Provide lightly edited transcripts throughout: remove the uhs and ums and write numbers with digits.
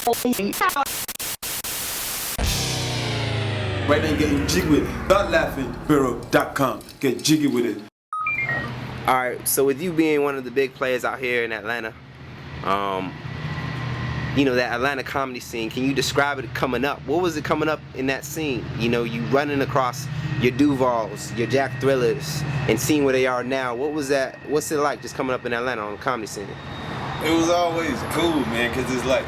Right now, getting jiggy with it. StartLaughingBureau.com. Get jiggy with it. Alright, so with you being one of the big players out here in Atlanta, you know, that Atlanta comedy scene, can you describe it coming up? What was it coming up in that scene? You know, you running across your Duvals, your Jack Thrillers, and seeing where they are now. What was that? What's it like just coming up in Atlanta on the comedy scene? It was always cool, man, because it's like,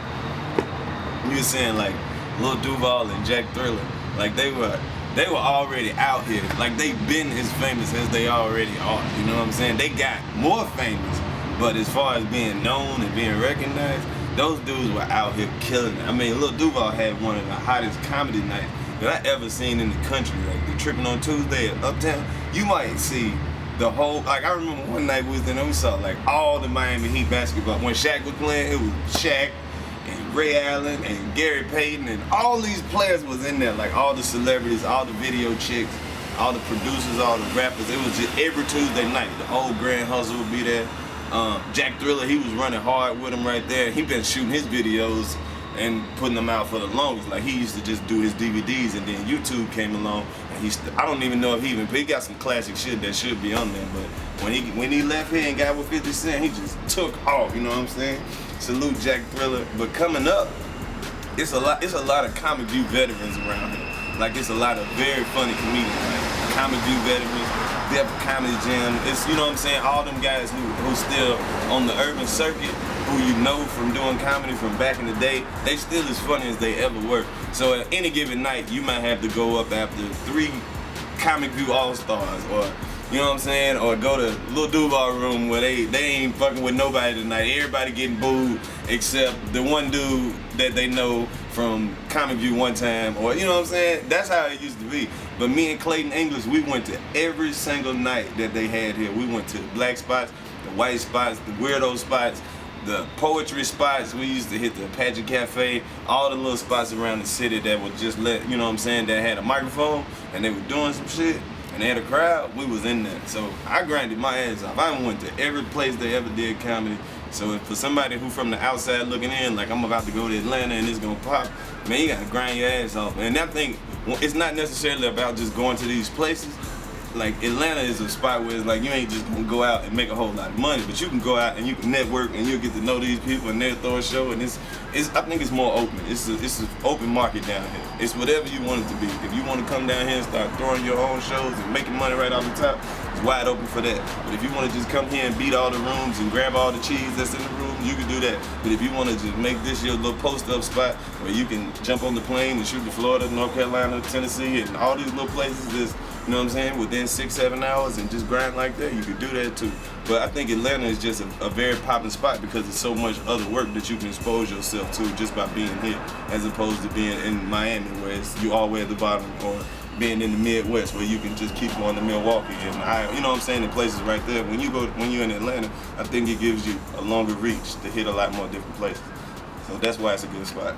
you were saying like Lil Duval and Jack Thriller, like they were already out here. Like they been as famous as they already are. You know what I'm saying? They got more famous, but as far as being known and being recognized, those dudes were out here killing it. I mean, Lil Duval had one of the hottest comedy nights that I ever seen in the country. Like the Tripping on Tuesday at Uptown, you might see the whole, like I remember one night we was in there, we saw like all the Miami Heat basketball. When Shaq was playing, it was Shaq and Ray Allen and Gary Payton and all these players was in there, like all the celebrities, all the video chicks, all the producers, all the rappers. It was just every Tuesday night. The whole Grand Hustle would be there. Jack Thriller, he was running hard with him right there. He been shooting his videos and putting them out for the longest. Like he used to just do his DVDs, and then YouTube came along, and I don't even know if he got some classic shit that should be on there. But when he left here and got with 50 Cent, he just took off. You know what I'm saying? Salute Jack Thriller. But coming up, it's a lot of Comic View veterans around here. Like it's a lot of very funny comedians, like Comic View veterans, Def Comedy Jam. It's, you know what I'm saying, all them guys who still on the urban circuit, who you know from doing comedy from back in the day, they still as funny as they ever were. So at any given night, you might have to go up after 3 Comic View All-Stars, or you know what I'm saying, or go to Lil Duval room where they ain't fucking with nobody tonight. Everybody getting booed except the one dude that they know from Comic View one time, or you know what I'm saying? That's how it used to be. But me and Clayton English, we went to every single night that they had here. We went to the black spots, the white spots, the weirdo spots, the poetry spots. We used to hit the Apache Cafe, all the little spots around the city that would just let, you know what I'm saying, that had a microphone and they were doing some shit and they had a crowd. We was in there. So I grinded my ass off. I went to every place they ever did comedy. So if for somebody who from the outside looking in, like I'm about to go to Atlanta and it's gonna pop, man, you gotta grind your ass off. And I think it's not necessarily about just going to these places. Like Atlanta is a spot where it's like you ain't just gonna go out and make a whole lot of money, but you can go out and you can network and you'll get to know these people and they'll throw a show, and it's I think it's more open. It's an open market down here. It's whatever you want it to be. If you want to come down here and start throwing your own shows and making money right off the top, it's wide open for that. But if you want to just come here and beat all the rooms and grab all the cheese that's in the room, you can do that. But if you want to just make this your little post-up spot where you can jump on the plane and shoot to Florida, North Carolina, Tennessee, and all these little places that's, you know what I'm saying, within 6-7 hours and just grind like that, you could do that too. But I think Atlanta is just a very popping spot because there's so much other work that you can expose yourself to just by being here, as opposed to being in Miami where it's you all the way at the bottom, or being in the Midwest where you can just keep going to Milwaukee and you know what I'm saying, the places right there. When you're in Atlanta, I think it gives you a longer reach to hit a lot more different places. So that's why it's a good spot.